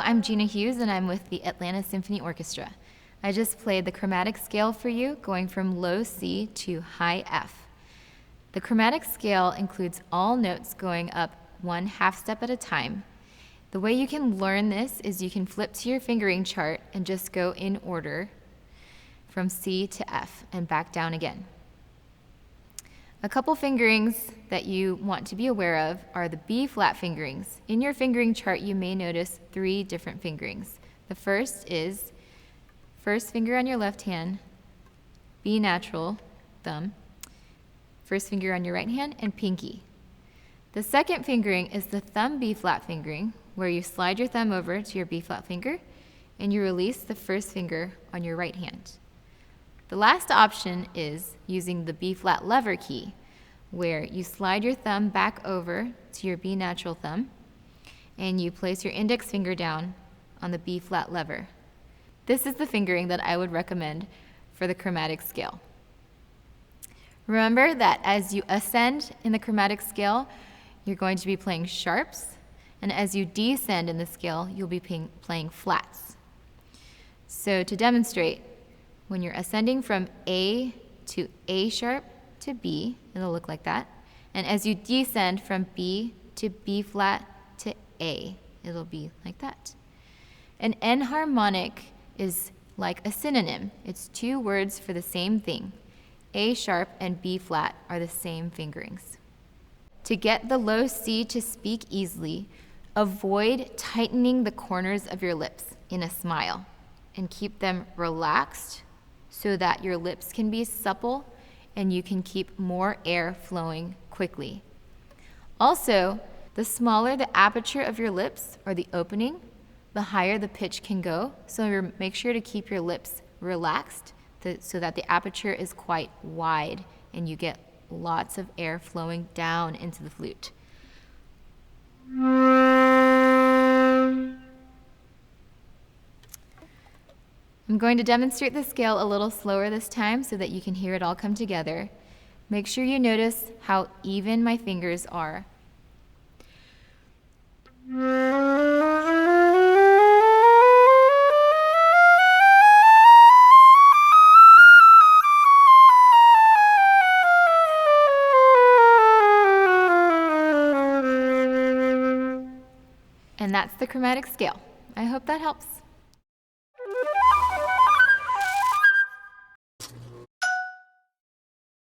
I'm Gina Hughes and I'm with the Atlanta Symphony Orchestra. I just played the chromatic scale for you, going from low C to high F. The chromatic scale includes all notes going up one half step at a time. The way you can learn this is you can flip to your fingering chart and just go in order from C to F and back down again. A couple fingerings that you want to be aware of are the B flat fingerings. In your fingering chart, you may notice 3 different fingerings. The first is first finger on your left hand, B natural, thumb, first finger on your right hand, and pinky. The second fingering is the thumb B flat fingering, where you slide your thumb over to your B flat finger and you release the first finger on your right hand. The last option is using the B flat lever key, where you slide your thumb back over to your B natural thumb and you place your index finger down on the B flat lever. This is the fingering that I would recommend for the chromatic scale. Remember that as you ascend in the chromatic scale, you're going to be playing sharps, and as you descend in the scale, you'll be playing flats. So to demonstrate, when you're ascending from A to A sharp to B, it'll look like that. And as you descend from B to B flat to A, it'll be like that. An enharmonic is like a synonym. It's 2 words for the same thing. A sharp and B flat are the same fingerings. To get the low C to speak easily, avoid tightening the corners of your lips in a smile and keep them relaxed so that your lips can be supple and you can keep more air flowing quickly. Also, the smaller the aperture of your lips or the opening, the higher the pitch can go. So make sure to keep your lips relaxed so that the aperture is quite wide and you get lots of air flowing down into the flute. I'm going to demonstrate the scale a little slower this time so that you can hear it all come together. Make sure you notice how even my fingers are. And that's the chromatic scale. I hope that helps.